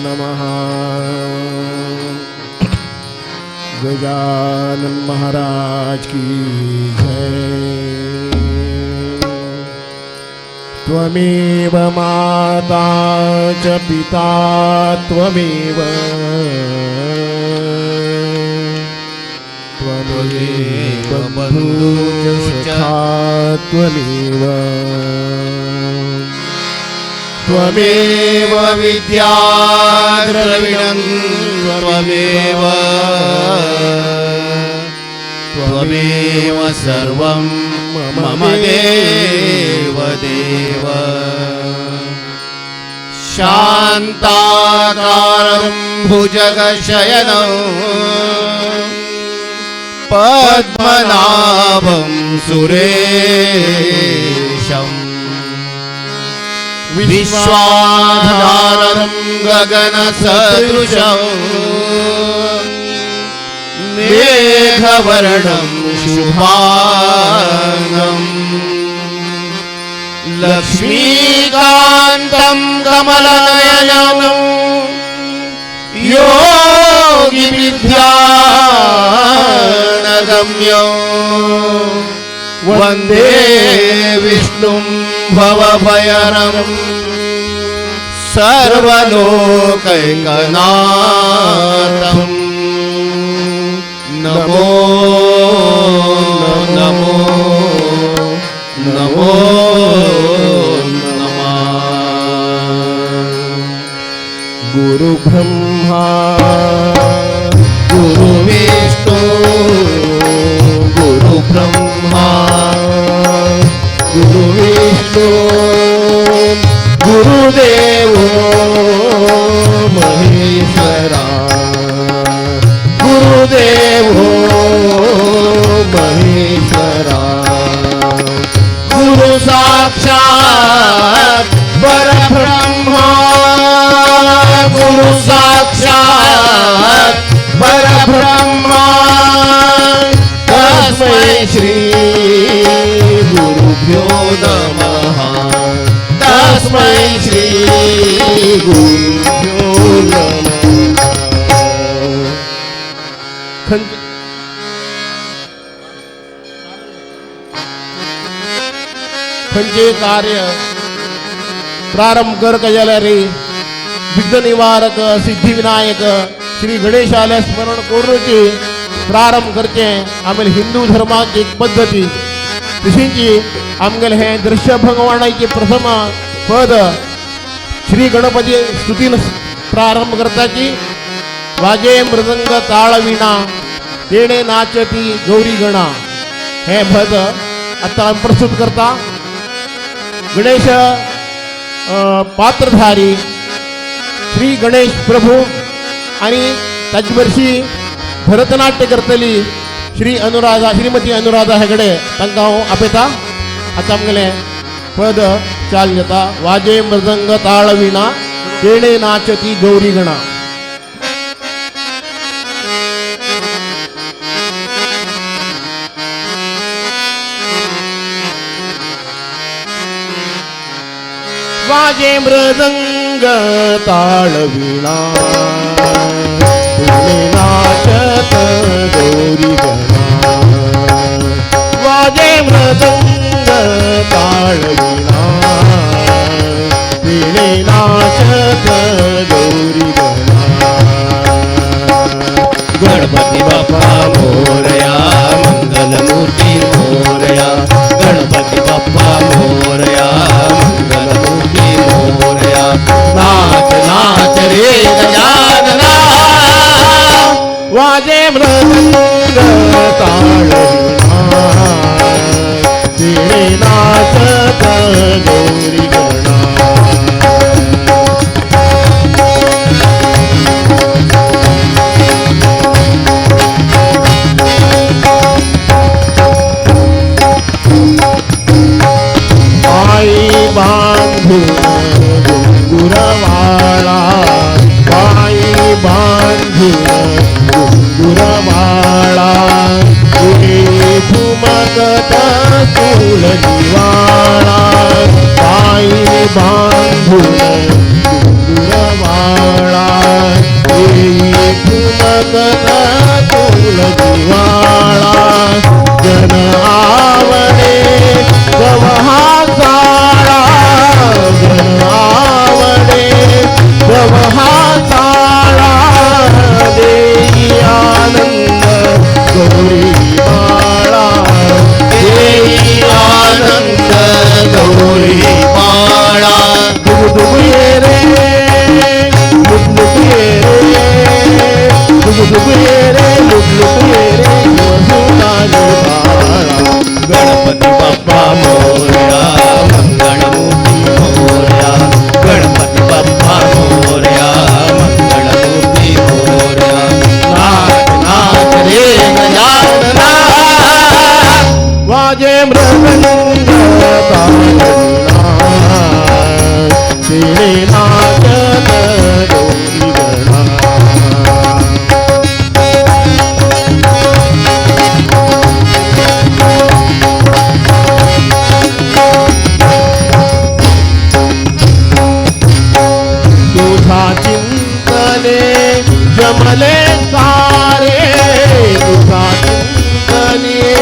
नमः। गजानन महाराज की जय। त्वमेव माता च पिता त्वमेव, त्वमेव बन्धुः सखा त्वमेव, त्वमेव विद्या द्रविणं त्वमेव, त्वमेव सर्वं मम देव देव। शान्ताकारं भुजगशयनं पद्मनाभं सुरेशम्, विश्वाधारं गगनसदृशं मेघवर्णं शुभांगं, लक्ष्मीकान्तं कमलनयनं योगिविद्यानगम्यं, वन्दे विष्णुं भवभयहरं सर्वलोकैकनाथं। नमो नमो नमो नमः। गुरु ब्रह्मा गुरु विष्णु गुरु ब्रह्मा गुरु विष्णु गुरुदेवो महेश्वरा, गुरुदेवो महेश्वरा। गुरु साक्षात् परब्रह्मा, गुरु साक्षात् परब्रह्मा, तस्मै श्री गुरुभ्यो नमः, तस्मै श्री गुरुभ्यो नमः। खंचे कार्य प्रारंभ कर कजल रे, विघ्न निवारक सिद्धिविनायक श्री गणेशाला स्मरण करूनची प्रारंभ करते। आम्हाला हिंदू धर्माची एक पद्धती तशीची आमगेल हे दृश्य भगवानाचे प्रथम पद श्री गणपती स्तुतीन प्रारंभ करताची। वाजे मृदंग ताळ वीणा तेणे नाचती गौरी गणा, हे पद आता प्रस्तुत करता। गणेश पात्रधारी श्री गणेश प्रभू आणि त्याच वर्षी भरतनाट्य करतली श्रीमती अनुराधा हेगडे तांकां हांव आपेता। आता आमगेले पद चाल घेता। वाजे मृदंग ताळ वीणा तेणे नाचती गौरी गणा। वाजे मृदंग ताळ वीणा तेणे नाचत गौरी गणा, वाजे मृदंग ताळ वीणा तेणे नाचत गौरी गणा। गणपती बाप्पा मोरया मंगलमूर्ती मोरया, गणपती बाप्पा मोरया मंगलमूर्ती मोरया। नाच नाच रे गजानना, वाजे मृदंग ताळ वीणा तेणे नाचत गौरी गणा। पायी बांधून घुंगुरवाळा, पायी बांधून घुंगुरवाळा, पुढे ठुमकत तुळ दिवाळा, पायी बांधून घुंगुरवाळा। चिंतने जमले सारे तुझा चिंतने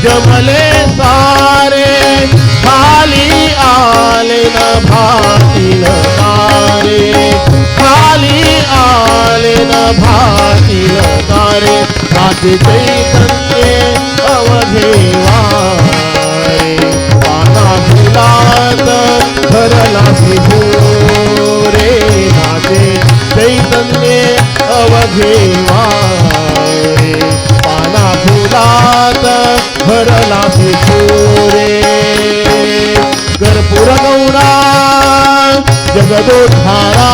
जमले सारे खाली आले न भातील तारे खाली आले न भातील तारे माझे चैतन्य अवघे वारे पाना फुलात भरला रे माझे चैतन्य अवघे वारे पाना फुलात भरला रे कर्पूर गौरा जगदोद्धारा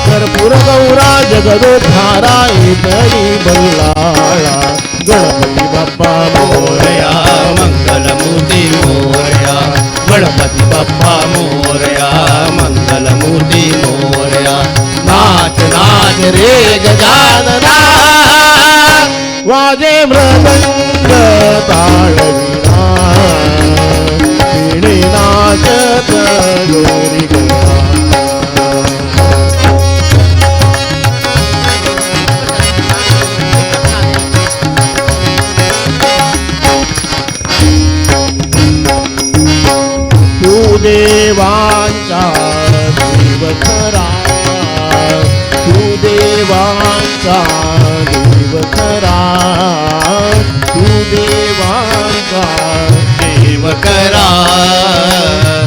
कर्पूर गौरा जगदोद्धारा इतरी बल्लाळा गणपती बाप्पा मोरया मंगलमूर्ती मोरया गणपती बाप्पा मोरया मंगलमूर्ती मोरया नाच नाच रे गजानना वाजे मृदंग ताळविना पिणे नाचत गौरी गणा तू देवांचा देव खरा तू देवांचा देव खरा तू देवांचा देव करा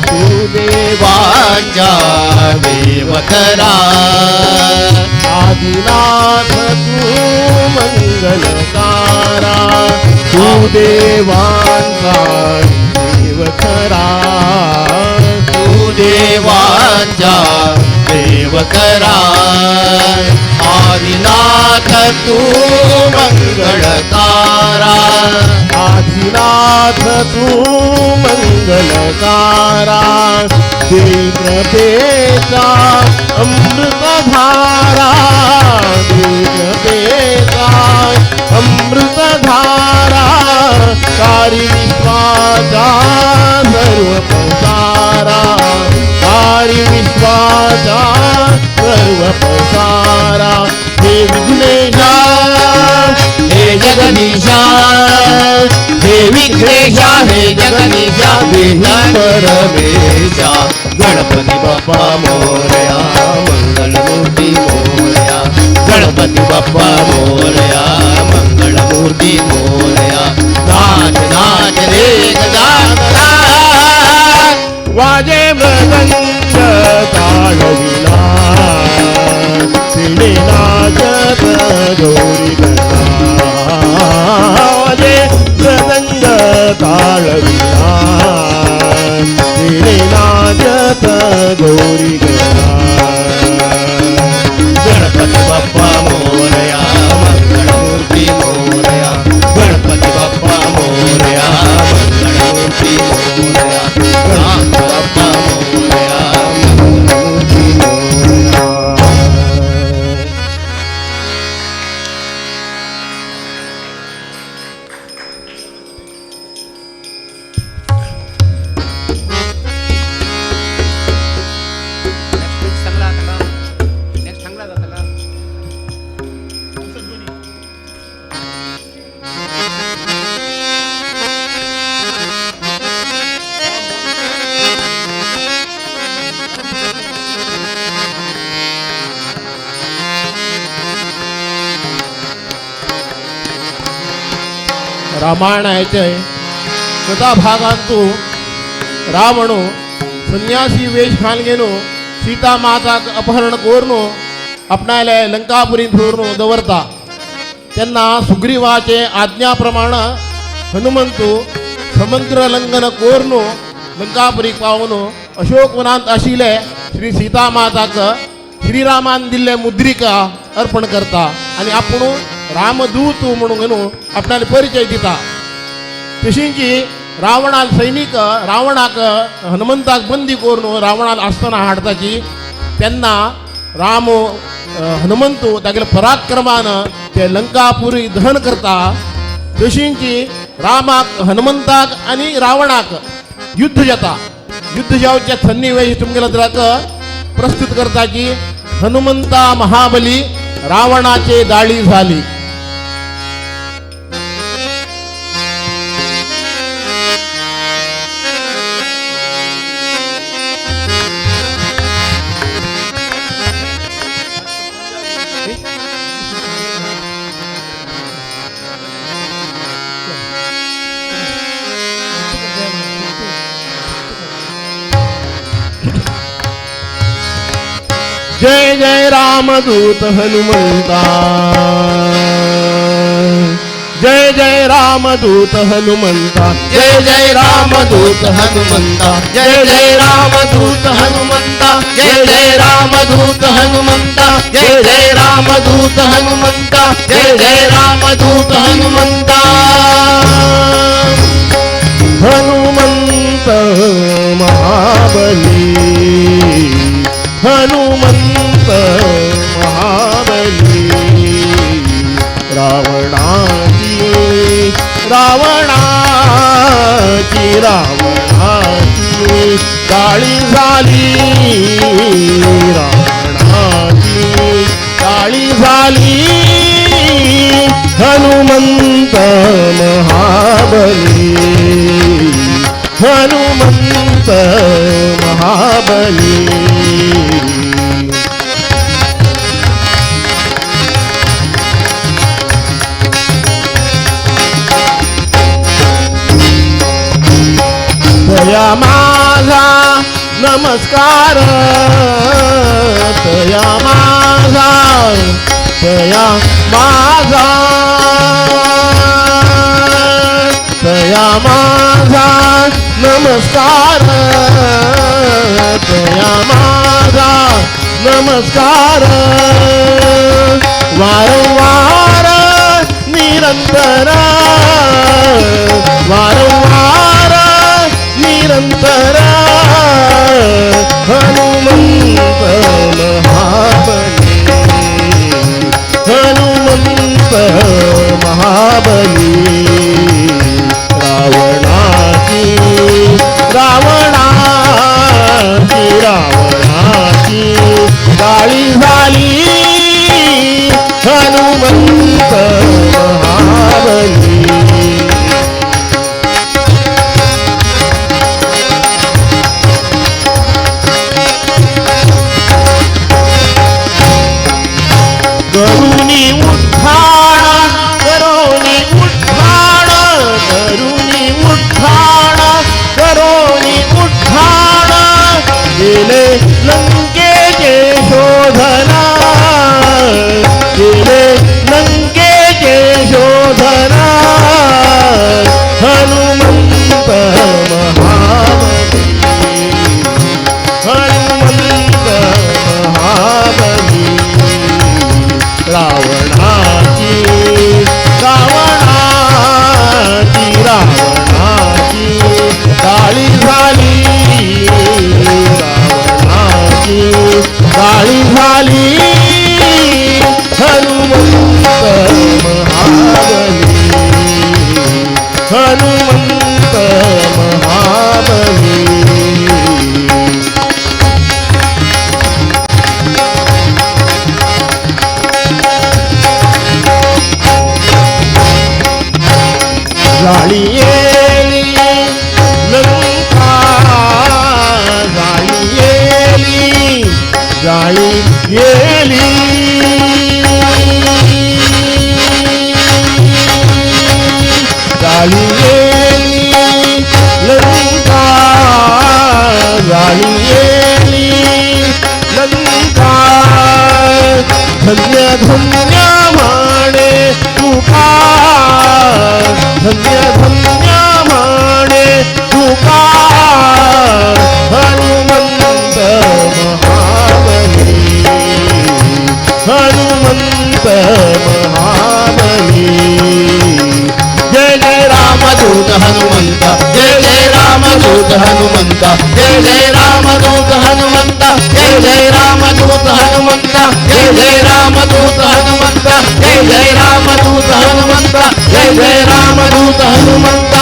तू वाचा देव करा आदिनाथ तू मंगलकारा तू देवांचा देव खरा तू देवांचा देव करा आदिनाथ तू मंगळकारा आदिनाथ तू मंगलकारा देई कृपेचा अमृतधारा देई कृपेचा अमृतधारा कारी विश्वाचा सर्व पसारा कारी विश्वाचा सर्व पसारा हे विघ्नेशा हे जगदीशा हे विघ्नेशा हे जगदीशा देही परमेशा गणपती बाप्पा मोरया मंगलमूर्ती मोरया गणपती बाप्पा मोरया मंगलमूर्ती मोरया नाच नाच रे गजानना वाजे मृदंग ताळविला पिणे नाचत गौरी गणा वाजे मृदंग ताळविला पिणे नाचत गौरी गणा गणपती बाप्पा मोरया मंगलमूर्ती मोरया गणपती बाप्पा मोरया मंगलमूर्ती मोरया गणपती बाप्पा मोरया मंगलमूर्ती मोरया रामायणाचे कथा भागांतू रावणो संन्यासी वेश घालगेनो सीता माता अपहरण कोरनो आपणाले लंकापुरी धोरनो दवरता त्यांना सुग्रीवाचे आज्ञाप्रमाण हनुमंतू समुद्र लंघन कोरनो लंकापुरी पावनो अशोकवनांत आशिले श्री सीता माताक श्रीरामान दिल्ले मुद्रिका अर्पण करता आणि आपण रामदूत म्हणून आपल्याला परिचय दिता तशींची रावणाल सैनिक रावणाक हनुमंताक बंदी करून रावणाल आसतना हाडताची त्यांना राम हनुमंतू तागेले पराक्रमान ते लंकापुरी दहन करता तशींची रामाक हनुमंताक आणि रावणाक युद्ध जाता युद्ध जावच्या सन्निवेश तुमगेला जराक प्रस्तुत करता की हनुमंता महाबली रावणाचे दाळी झाली. जय जय रामदूत हनुमंता, जय जय रामदूत हनुमंता, जय जय रामदूत हनुमंता, जय जय रामदूत हनुमंता, जय जय रामदूत हनुमंता, जय जय रामदूत हनुमंता, जय जय रामदूत हनुमंता. हनुमंत महाबली, हनुमंत महाबली रावणाची काळी झाली, रावणाची काळी झाली. हनुमंत महाबली, हनुमंत महाबली. तया माझा नमस्कार, तया माझा, तया माझा, तया माझा नमस्कार, तया माझा नमस्कार. वारंवार निरंतर, वारंवार निरंतर. हनुमंत महाबली, हनुमंत महाबली रावणाची, रावणाची, रावणाची काळी झाली. हनुमंत महाबली. करुणी उठाण, करुणी उठाण, करुणी उठाण, करुणी उठाण. गेले लंकेचे शोधना, गेले लंकेचे शोधना. हनुमंत महाबली, हनुमंत महाबली रावणाची, रावणाची, रावणाची काळी झाली, रावणाची काळी झाली. हनुमंत महाबली, हनुमंत महाबली. जाळी येली लंका, जाळी येली, जाळी येली. जाळी येली लंका, जाळी येली लंका. धन्य धन्य म्हणे तुका, धन्य धन्य म्हणे तुका. हनुमंत महाबली, हनुमंत महाबली. जय जय रामदूत हनुमंता, जय जय रामदूत हनुमंता, जय जय रामदूत हनुमंता, जय जय रामदूत हनुमंता, जय जय रामदूत हनुमंता, जय जय रामदूत हनुमंता, जय जय रामदूत हनुमंता.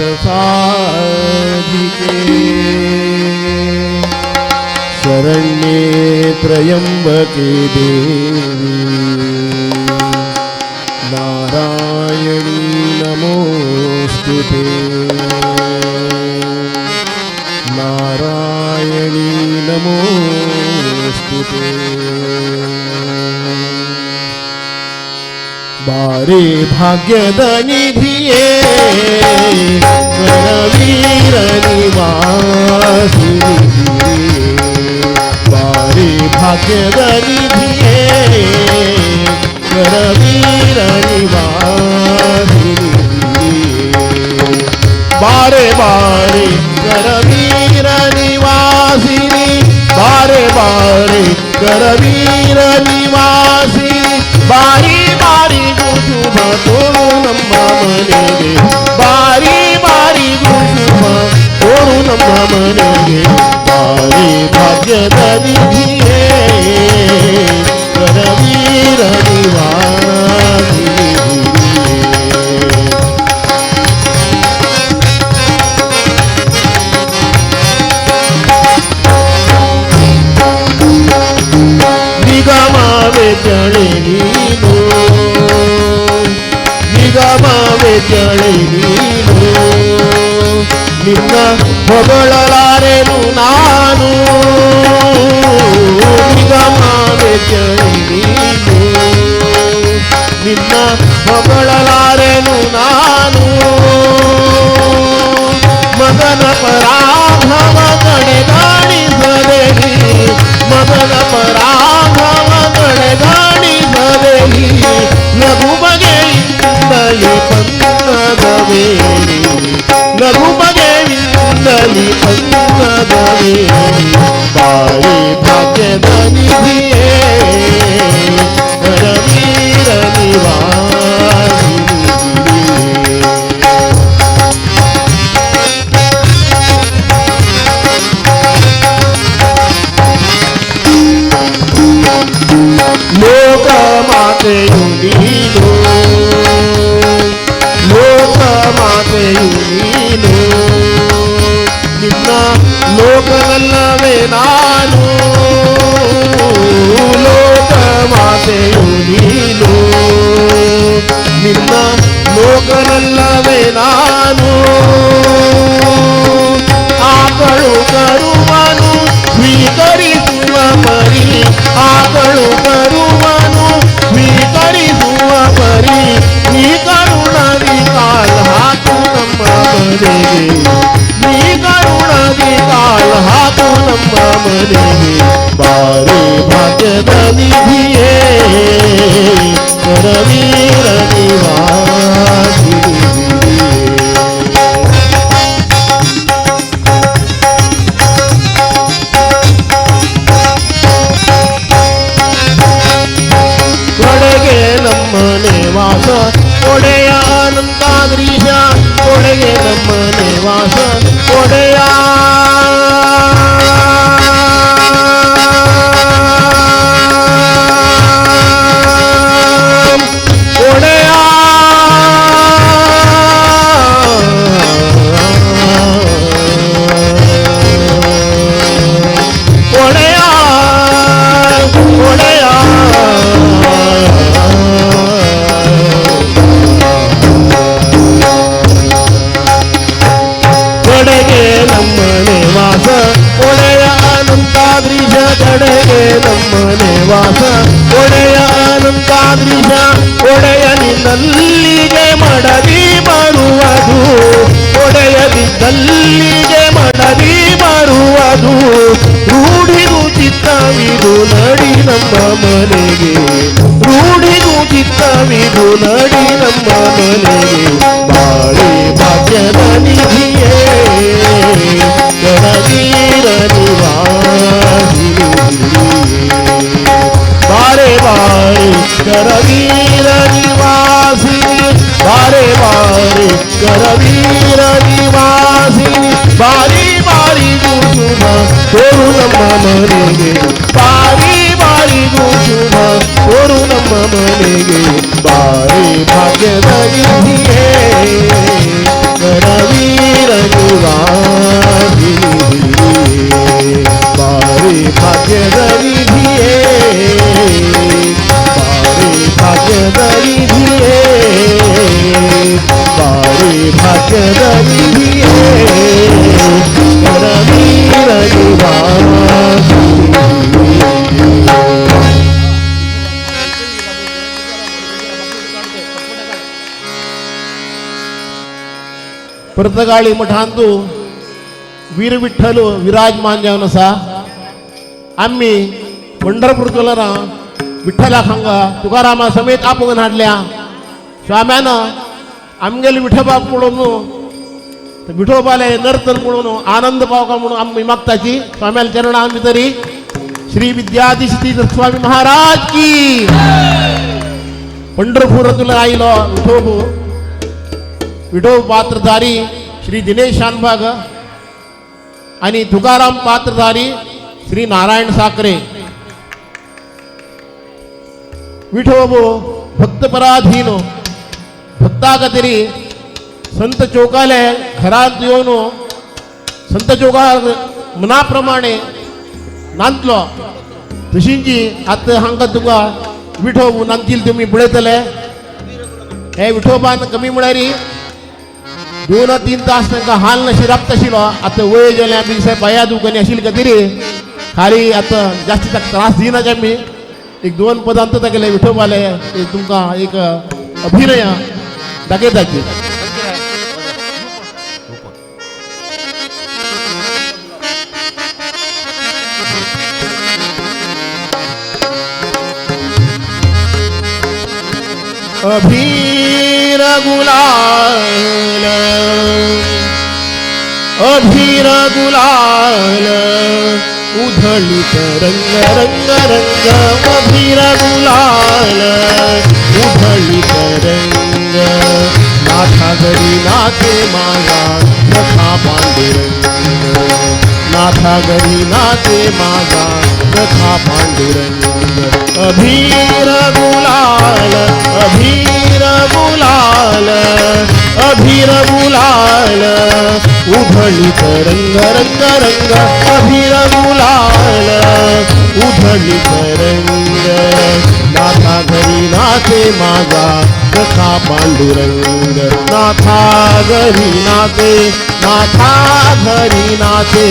साधिके शरण्ये त्र्यंबके देवी नारायणी नमोस्तुते नारायणी नमोस्तुते बारे भाग्यद निधिये करवीर निवासिनी बारे भाग्यद निधिये करवीर निवासिनी बारे बारे करवीर निवासिनी बारे बारे करवीर निवासिनी बारी बारी गुशुभ तोडू ನಮ್ಮ ಮನೆಗೆ ಬಾರಿ ಬಾರಿ ಗುಶುಭ ತೋಡು ನಮ್ಮ ಮನೆಗೆ ಬಾರಿ ಭಾಗ್ಯದ ನಿಧಿಯೇ ಕರವೀರ ನಿವಾಸಿನಿ ನಿಗಮವೇ ಜಳೆ ನೀನು ನಿಗಮವೇ ಜಳೆ ನೀನು ನಿನ್ನ ಹೊಗಳಲಾರೆನು ನಾನು ನಿಗಮವೇ ಜಳೆ ನೀನು ನಿನ್ನ ಹೊಗಳಲಾರೆನು ನಾನು ಮಗನ ಪರಾಭವ ಕಡೆಗಾಣಿಸದೆ ಮಗನ ಪರಾಭವ ಕಡೆಗಾಣಿಸದೆ ಲಘು ಬಗೆಯಿಂದಲೇ ಪನ್ನದ ವೇಣಿ ಲಘು ಬಗೆಯಿಂದಲೇ ಪನ್ನದ ವೇಣಿ ಬಾರಿ ಭಾಗ್ಯದ ನಿಧಿಯೇ ಕರವೀರ ನಿವಾಸಿನಿ ಲೋಕ ಮಾತೆಯು ನೀನು ಲೋಕ ಮಾತೆಯು ನೀನು ನಿನ್ನ ಲೋಕವಲ್ಲವೇ ನಾನು ಲೋಕ ಮಾತೆಯು ನೀನು ನಿನ್ನ ಲೋಕವಲ್ಲವೇ ನಾನು ಆಕಳು ಕರುವನು ಸ್ವೀಕರಿಸುವ ಪರಿ ಆಕಳು ಕರುವನು ಸ್ವೀಕರಿಸುವ ಪರಿ ನೀ ಕರುಣದಿ ಕಾಲ ಹಾಕು ನಮ್ಮ ಮನೆಗೆ ನೀ ಕರುಣದಿ ಕಾಲ ಹಾಕು ನಮ್ಮ ಮನೆಗೆ ಬಾರಿ ಭಾಗ್ಯದ ನಿಧಿಯೇ ಕರವೀರ ನಿವಾಸಿನಿ ಒಡೆಗೆ ನಮ್ಮನೆ ವಾಸ ಒಡೆಯ ಅನಂತಾದ್ರೀಶ ಒಡೆಗೆ ನಮ್ಮನೆ ವಾಸ ಒಡೆಯ ಒಡೆಯ ಒಡೆಯ ಒಡೆಯ ಒಡೆಗೆ ನಮ್ಮನೆ ವಾಸ ಒಡೆಯ ಅನಂತಾದ್ರೀಶ ಕಡೆಗೆ ನಮ್ಮನೆ ವಾಸ ಒಡೆಯ ಅನಂತಾದ್ರೀಶ ಒಡೆಯ ನಿನ್ನಲ್ಲಿಗೆ ಮಡದಿ ಬರುವುದು ಒಡೆಯದಿದ್ದಲ್ಲಿಗೆ ಮಡದಿ ಬರುವುದು ರೂಢಿಗೂ ಚಿತ್ತವಿದು ನಡಿ ನಮ್ಮ ಮನೆಗೆ ರೂಢಿಗೂ ಚಿತ್ತವಿದು ನಡಿ ನಮ್ಮ ಮನೆಗೆ ಬಾಳಿ ಭಾಗ್ಯದ ನಿಧಿಯೇ ಕರವೀರ ನಿವಾಸಿನಿ ಬಾರೆ ಬಾರೆ ಕರವೀರ ನಿವಾಸಿನಿ ಬಾರೆ ಬಾರೆ ಕರವೀರ ನಿವಾಸಿನಿ ಬಾರಿ ಬಾರಿ ಗುಶುಭ ತೋರು ನಮ್ಮ ಮನೆಗೆ ಬಾರಿ ಬಾರಿ ಗುಶುಭ ತೋರು ನಮ್ಮ ಮನೆಗೆ ಬಾರಿ ಭಾಗ್ಯದ ನಿಧಿಯೇ ಕರವೀರ परतगाळी मठांतू वीर विठ्ठल विराजमान जावन आसा. आम्ही पंढरपूरचो ना विठ्ठला हांगा तुकारामा समेत आपोवन हाडल्या. स्वाम्यानं आमगेले विठोबा पळोवन विठोबाले नर्तन पळोवन आनंद पावका म्हणून आम्ही मागताची स्वाम्याला चरणा आम्ही तरी श्री विद्याधीश तीर्थ स्वामी महाराज की. पंढरपूरातून आयलो विठोब पात्रधारी श्री दिनेश शानभाग आणि तुकाराम पात्रधारी श्री नारायण साखरे. विठोब भक्तपराधीन भक्ताक तरी संत चौकाले घरात येऊन संत चौका मनाप्रमाणे नांतलो तशींची आतां हांगा तुका विठोब नांतील तुमी पळयतले. हे विठोबान कमी म्हळ्यार 2-3 तास तांकां हाल नाशी राबता आशिल्लो. आतां वय जाल्या आमी पांया दुखणी आशिल्ली का तरी खाली आतां जास्ती ताका त्रास दिनाचे आमी. एक 2 पदांत तागेले विठोबाले तुमकां एक अभिनय दाखयताची. अभीर गुलाल अभीर गुलाल उधळीत रंग रंग रंग. अभीर गुलाल उधळीत रंग. नाथा घरी नाचे माझा सखा पांडुरंग. नाथा घरी नाचे माझा सखा पांडुरंग. अभीर गुलाल अभीर गुलाल अभीर गुलाल उधळीत रंग रंग रंग. अभीर गुलाल उधळीत रंग. नाथा घरी नाचे माझा सखा पांडुरंग. नाथा घरी नाचे नाथा घरी नाचे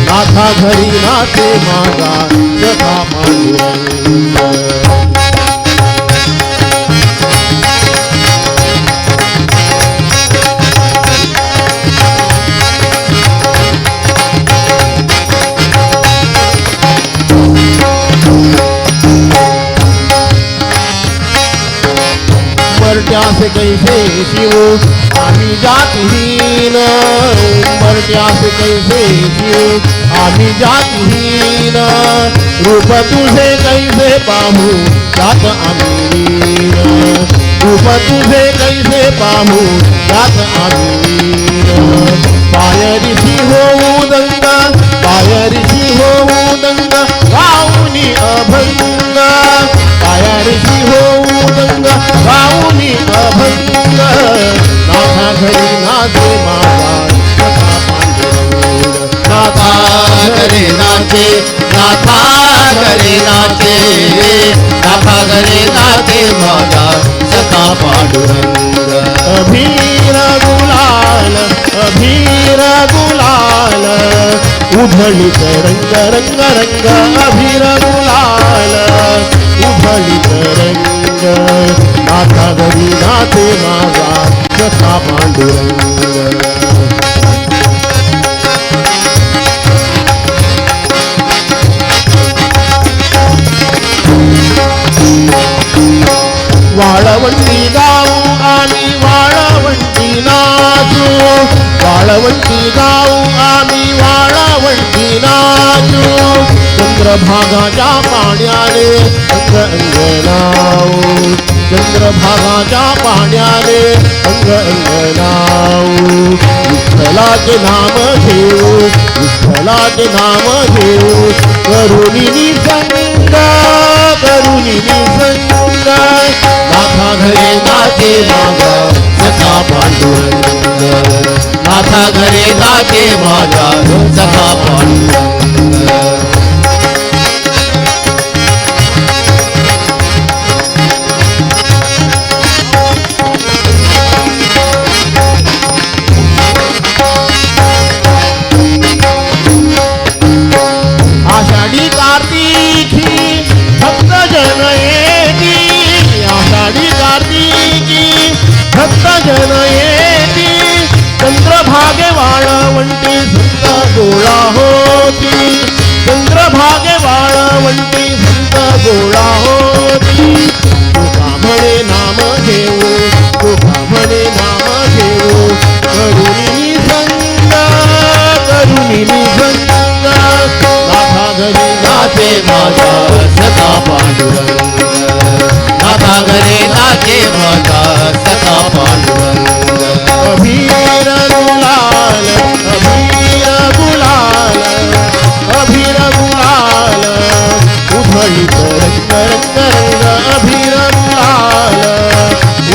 नाथा घरी नाचे माझा सखा पांडुरंग. मर्त्या से कैसे शिव आम्ही जातहीन. मर्त्या से कैसे शिव आम्ही जातहीन. रूप तुझे कैसे पाहू त्यात आम्ही लीन. रूप तुझे कैसे पाहू त्यात आम्ही लीन. पायरीशी होऊ दंग पायरीशी होऊ दंग गाऊनी अभंग. पायरीशी होऊ दंग गाऊनी अभंग. नाथा घरी नाचे माझा सखा पांडुरंग. नाथा घरी नाचे नाथा घरी नाचे नाथा घरी नाचे माझा सखा पांडुरंग. अभीर गुलाल अभीर गुलाल उधळीत रंग रंग रंग. अभीर गुलाल उधळीत रंग. नाथा घरी नाचे माझा सखा पांडुरंग. वाळवंटी गाऊ आम्ही वाळवंटी नाचू. वाळवंटी गाऊ आम्ही वाळवंटी नाचू. चंद्रभागाच्या पाण्याने अंग अंग नाऊ. चंद्रभागाच्या पाण्याने अंग अंग नाऊ. विठ्ठलाचे नाम घेऊ विठ्ठलाचे नाम घेऊ. करुणी संग करुणी संग. नाथा घरी नाचे माझा सखा पांडुरंग. नाथा घरी नाचे माझा सखा पांडुरंग. आषाढी कार्तिकी भक्त जन येती. आषाढी कार्तिकी भक्त जन येती. घरे नाचे माझा सखा पांडुरंग अभीर गुलाल अभीर गुलाल उधळीत रंग रंग रंग अभीर गुलाल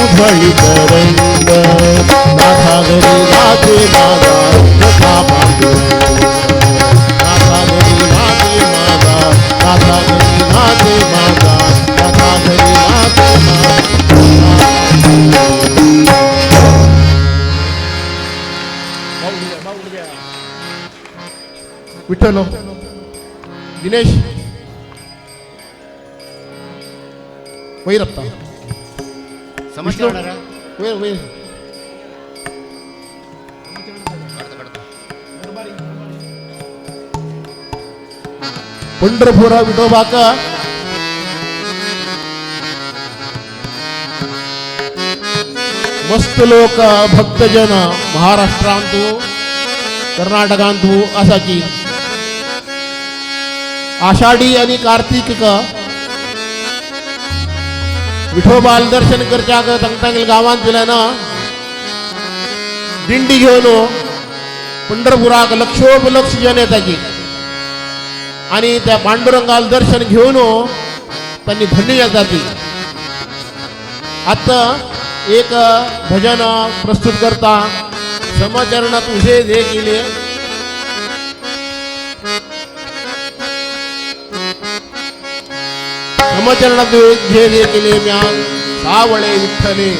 उधळीत रंग नाथा घरी नाचे माझा सखा पांडुरंग नाथा घरी नाचे माझा नाथा घरी नाचे माझा नाथा घरी नाचे विठ्ठल दिनेश वैरप्पा समजलं होणार वैर वैर पंढरपुरा विठोबाका मस्त लोक भक्तजन महाराष्ट्रांतू कर्नाटकांतू असाची आषाढी आणि कार्तिक विठोबाल दर्शन करच्याक तंगतांगेल गावांत गेल्यानं दिंडी घेऊन पंढरपुराक लक्षोपलक्ष जन येताची आणि त्या पांडुरंगाल दर्शन घेऊन त्यांनी धन्य जातात. आता एक भजन प्रस्तुत करता समचरण तुझे जे केले समचरण तुझे जे केले म्या सावळे विठ्ठले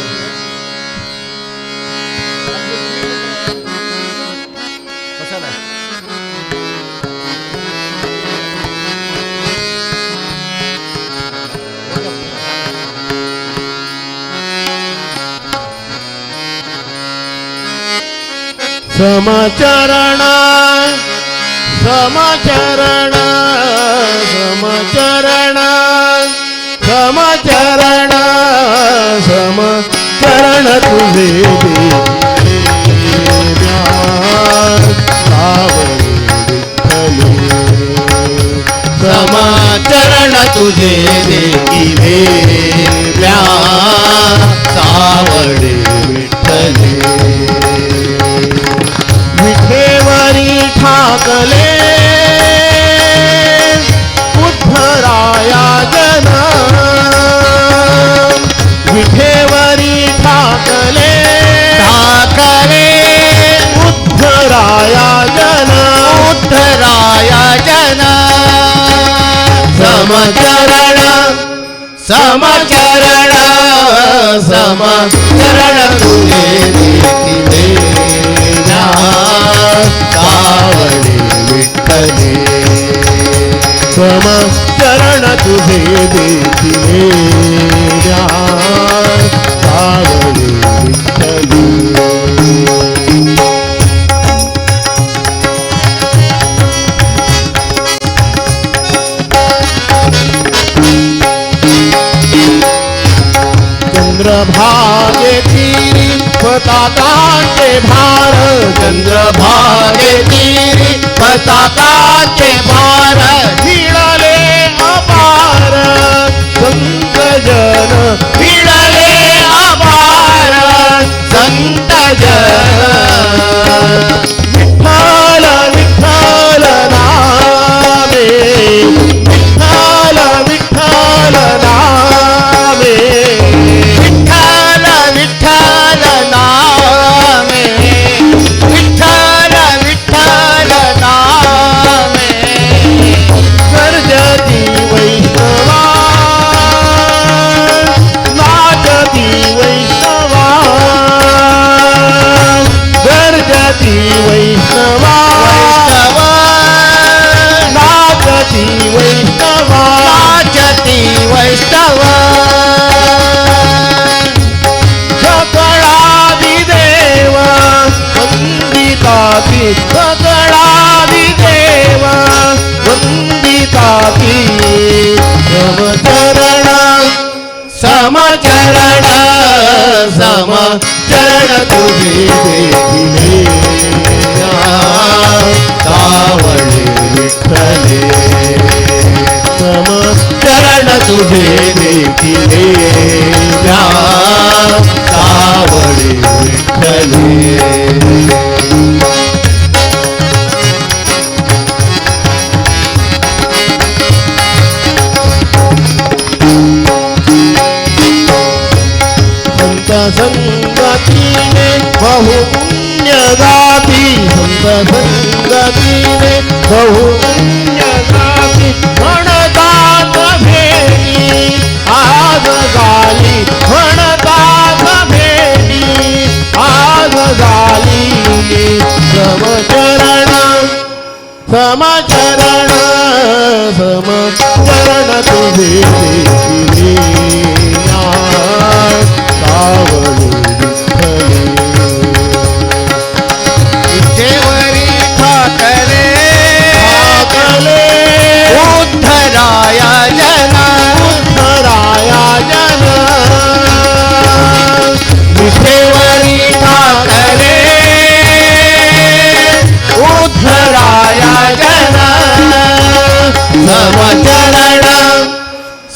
समचरण समचरण समचरण समचरण समचरण तुझे समाचरण तुझे देखिले व्या सावळे विठ्ठले विठेवरी ठाकले उद्धराया जन विठेवरी ठाकले ठाकरे उद्धराया जन उद्धराया जन समचरण समचरण समचरण तुझे देखिले सावळे विठ्ठले समचरण तुझे देखिले सावळे विठ्ठले चंद्रभागे तीरी पताकाचे भार चंद्रभागे तीरी पताकाचे भार भिडले अपार संत जन भिडले अपार संत जन विठ्ठल विठ्ठल नामे विठ्ठल विठ्ठल नामे विठ्ठल विठ्ठल नामे विठ्ठल विठ्ठल नामे संगतीने बहुपुण्यगामी म्हणतात भेटी आज झाली म्हणतात भेटी आज झाली समचरण समचरण समचरण तुझे देखिले सावळी विठ्ठलेवरी ठाकले उद्धराया जना विठ्ठलेवरी ठाकले उद्धराया जना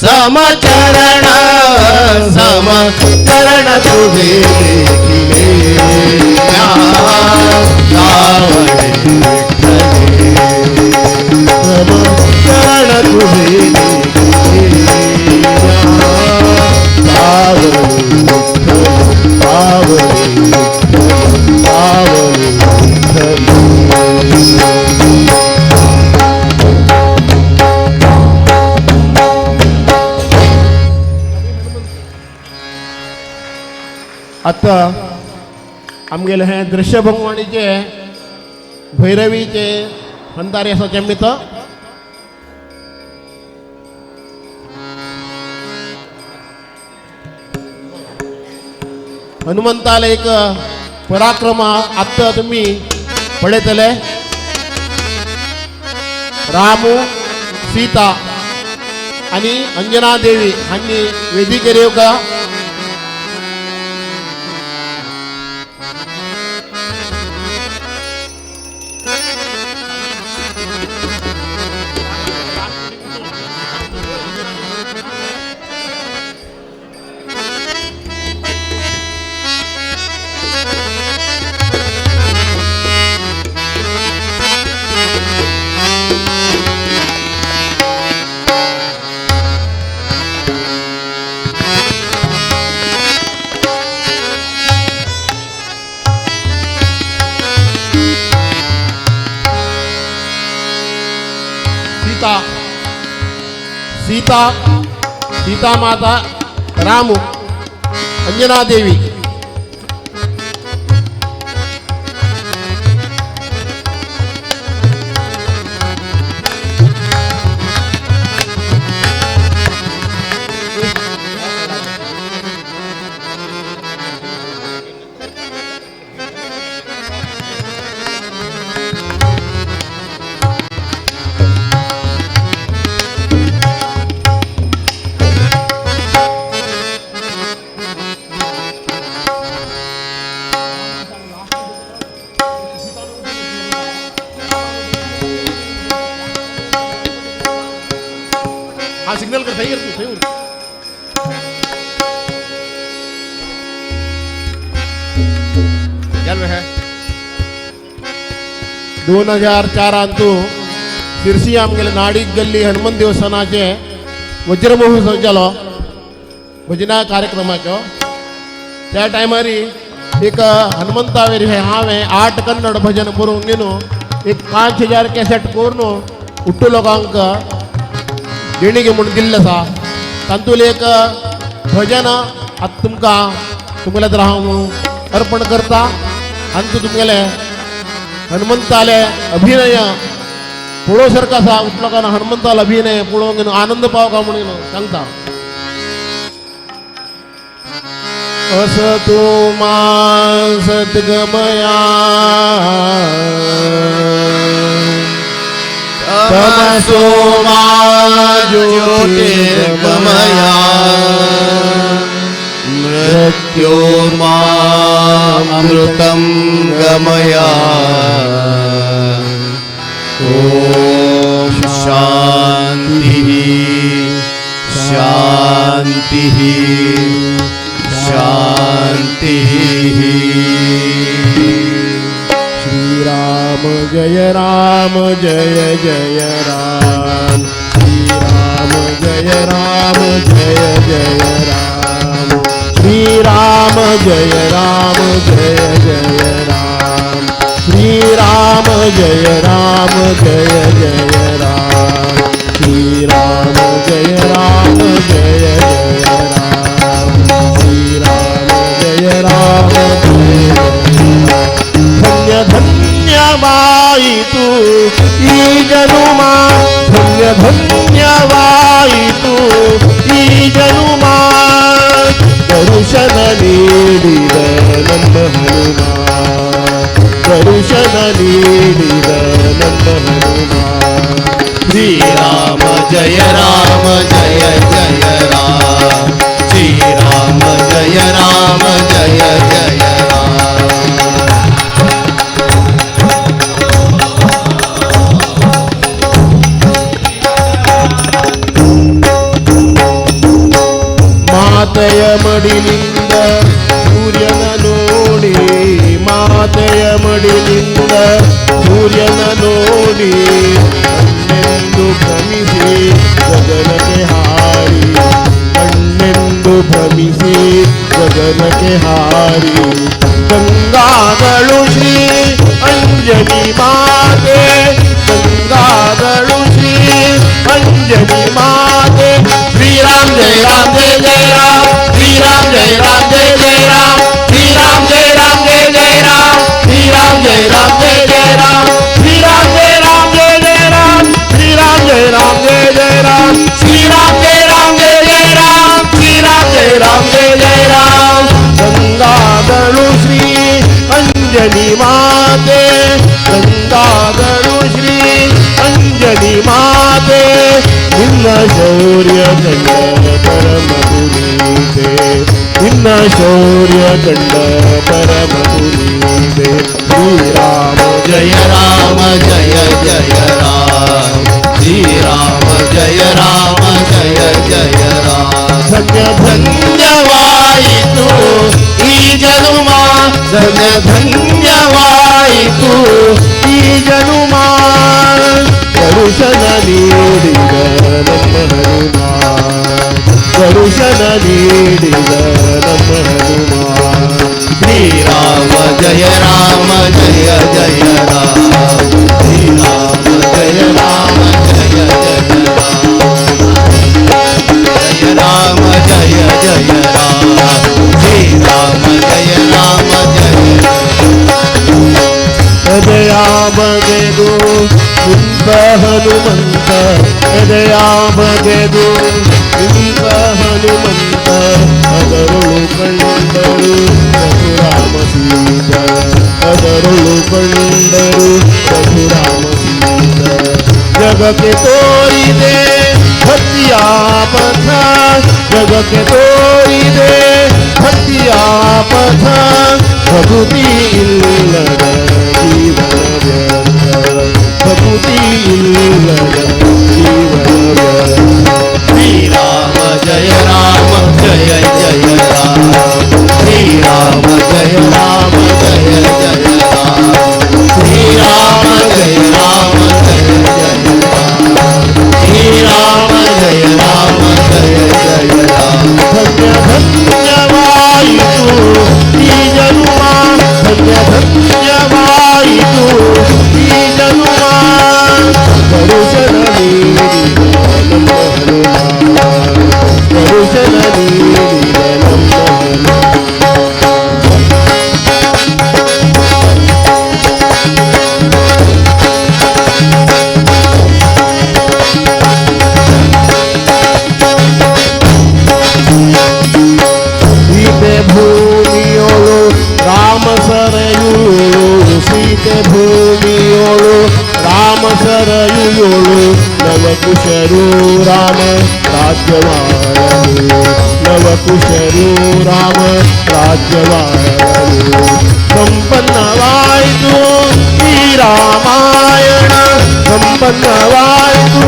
समचरण समचरण तुझे देखिले सावळे समचरण तुझे आता आमगेले हे दृश्य भगवानीचे भैरवीचे फंदारी असं जमित हनुमंताला एक पराक्रम आता तुम्ही पळयतले रामू सीता आणि अंजना देवी हांनी वेदिकेर येवका सीता सीता माता रामू अंजना देवी हा सिग्नल कर सही तू सही 2004 अंतू शिरसी आमगेले नाडीक गल्ली हनुमंत देवस्थानाचे वज्र महोत्सव जालो भजना कार्यक्रमाचो त्या टायमार एक हनुमंतावेर हांवें 8 कन्नड भजन बरोवन घेवन एक 5000 कॅसेट करून उट्टू लोकांक देणगी म्हणून दिल्लें आसा तातूंत एक भजन आतां तुमकां तर हांव अर्पण करता आनी तूं तुमगेले हनुमंताले अभिनय पळोवं सारको आसा उठलोकांना हनुमंतालो अभिनय पळोवन घेवन आनंद पावका म्हणून सांगता असतु मा सद्गमया तमसो मा ज्योतिर्गमया मृत्योर्मामृतं गमया ॐ शान्तिः शान्तिः शान्तिः श्रीराम जय जय जय राम श्रीराम जय जय जय राम श्रीराम जय जय राम श्रीराम जय राम जय जय राम श्रीराम जय राम जय जय राम श्रीराम जय राम जय धन्य धन्य बाई तू ई जनुमा धन्य धन्य बाई तू ई जनुमा दर्शन नीडिद ನಮ್ಮ ಹನುಮ ದರ್ಶನ ನೀಡಿದ ನಮ್ಮ ಹನುಮ ಶ್ರೀರಾಮ ಜಯ ರಾಮ ಜಯ ಜಯ ರಾಮ ಶ್ರೀರಾಮ ಜಯ ರಾಮ ಜಯ ಜಯ ರಾಮ ಮಾತೆಯ ಮಡಿಲಿಂದ ಸೂರ್ಯನ ನೋಡಿ ಮಾತೆಯ ಮಡಿಲಿಂದ ಸೂರ್ಯನ ನೋಡಿ ಕಣ್ಣೆಂದು ಭ್ರಮಿಸಿ ಗಗನಕ್ಕೆ ಹಾರಿ ಕಣ್ಣೆಂದು ಭ್ರಮಿಸಿ ಗಗನಕ್ಕೆ ಹಾರಿ ಗಂಗಾದಳು ಶ್ರೀ ಅಂಜನಿ ಮಾತೆ ಗಂಗಾದಳು ಶ್ರೀ ಅಂಜನಿ ಮಾತೆ श्रीराम जय राम जय जय राम श्रीराम जय राम जय जय राम श्रीराम जय राम जय जय राम श्रीराम जय राम जय जय राम श्रीराम जय राम जय जय राम श्रीराम जय राम जय जय राम श्रीराम जय राम जय जय राम श्रीराम जय राम जय जय राम गंगादळु श्री अंजनी माते गंगादळु श्री अंजनी माते ನಿನ್ನ ಶೌರ್ಯ ಕಂಡ ಪರಮ ಪುನೀತೆ ನಿನ್ನ ಶೌರ್ಯ ಕಂಡ ಪರಮ ಪುನೀತೆ ಶ್ರೀರಾಮ जय राम जय जय राम श्रीराम जय राम जय जय राम धन्य ಧನ್ಯವಾಯಿತು ಈ ಜನುಮ ಧನ್ಯ ಧನ್ಯವಾಯಿತು ಈ ಜನುಮ ದರ್ಶನ ನೀಡಿದ ನಮ್ಮ ಹನುಮ ದರ್ಶನ ನೀಡಿದ ನಮ್ಮ ಹನುಮ ಶ್ರೀರಾಮ ಜಯ ರಾಮ ಜಯ ಜಯ ರಾಮ ಶ್ರೀರಾಮ ಜಯ ರಾಮ ಜಯ ಜಯ ರಾಮ ಜಯ ರಾಮ ಜಯ ಜಯ ರಾಮ ಶ್ರೀರಾಮ ಜಯ ರಾಮ ಜಯ ಹೃದಯ ಬಗೆದು ನಿಂತ ಹನುಮಂತ ಹೃದಯ ಬಗೆದು ನಿಂತ ಹನುಮಂತ ಅದರೊಳು ಕಂಡರು ರಘುರಾಮ ಸೀತ ಅದರೊಳು ಕಂಡರು ರಘುರಾಮ ಸೀತ ಜಗಕ್ಕೆ ತೋರಿದೆ ಭಕ್ತಿಯ ಪಥ ಜಗಕ್ಕೆ ತೋರಿದೆ ಭಕ್ತಿಯ ಪಥ ಭಕ್ತಿ ಇಲ್ಲದ ಜೀವನ ವ್ಯರ್ಥ ಭಕ್ತಿ ಇಲ್ಲದ ಜೀವನ ವ್ಯರ್ಥ ಶ್ರೀರಾಮ ಜಯ ರಾಮ ಜಯ ಜಯ ರಾಮ ಶ್ರೀರಾಮ ಜಯ ರಾಮ ಜಯ ಜಯ ರಾಮ ಶ್ರೀರಾಮ ಜಯ ರಾಮ ಜಯ ಜಯ ರಾಮ ಶ್ರೀರಾಮ ಜಯ ರಾಮ ಜಯ ಜಯ ರಾಮ ಧನ್ಯ ಧನ್ಯವಾಯಿತು ಈ ಜನುಮ ಧನ್ಯ ಧನ್ಯವಾಯಿತು ಈ ಜನುಮ ದರ್ಶನ ನೀಡಿದ ನಮ್ಮ ಹನುಮ ದರ್ಶನ ನೀಡಿದ ನಮ್ಮ ಹನುಮ ಸೀತೆ ಭೂಮಿಯೋಳು ರಾಮ ಸರಯುಳು ಸೀತೆ ಭೂಮಿಯೋಳು ರಾಮ ಸರಯುಳು ನವಕುಶರು ರಾಮ ರಾಜ್ಯವಾಳರು ನವಕುಶರು ರಾಮ ರಾಜ್ಯವಾಳರು ಸಂಪನ್ನವಾಯಿತು ಈ ರಾಮಾಯಣ ಸಂಪನ್ನವಾಯಿತು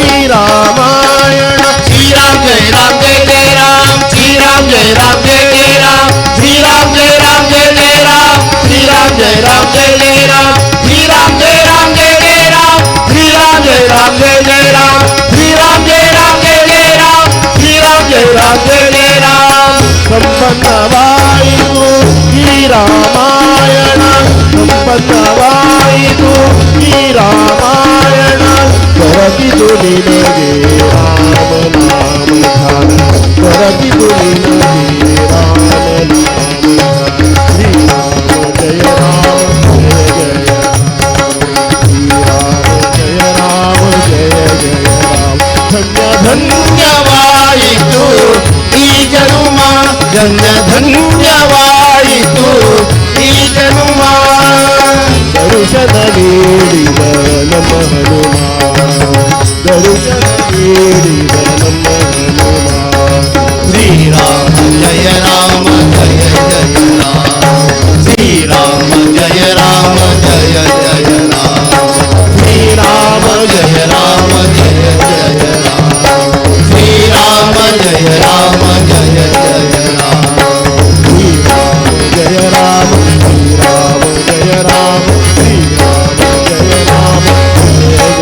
ಈ ರಾಮಾಯಣ श्रीराम जय राम जय जय राम श्रीराम जय राम जय जय राम श्रीराम जय राम जय जय राम श्रीराम जय राम जय जय राम श्रीराम जय राम जय जय राम श्रीराम जय राम जय जय राम श्रीराम जय राम जय जय राम श्रीराम जय राम जय जय राम ಸಂಪನ್ನವಾಯಿತು ಈ ರಾಮಾಯಣ ಸಂಪನ್ನವಾಯಿತು तू ही रामायण करती तुली नगे राम नाम ध्यान करती तुली नगे राम नाम ध्यान श्री राम जय राम जय जय राम धन्य ಧನ್ಯವಾಯಿತು ಈ ಜನುಮ ಧನ್ಯವಾಯಿತು ಈ ಜನುಮ ದರ್ಶನ ನೀಡಿದ ನಮ್ಮ ಹನುಮ ದರ್ಶನ ನೀಡಿದ ನಮ್ಮ ಹನುಮ ಶ್ರೀರಾಮ ಜಯ ರಾಮ ಜಯ ಜಯ ರಾಮ ಶ್ರೀರಾಮ ಜಯ ರಾಮ ಜಯ ಜಯ ರಾಮ ಶ್ರೀರಾಮ ಜಯ ರಾಮ ಜಯ ಜಯ ರಾಮ ಶ್ರೀರಾಮ ಜಯ ರಾಮ ಜಯ ಜಯ ರಾಮ ಜಯ ರಾಮ ಶ್ರೀರಾಮ ಜಯ ರಾಮ ಶ್ರೀರಾಮ ಜಯ ರಾಮ ಜಯ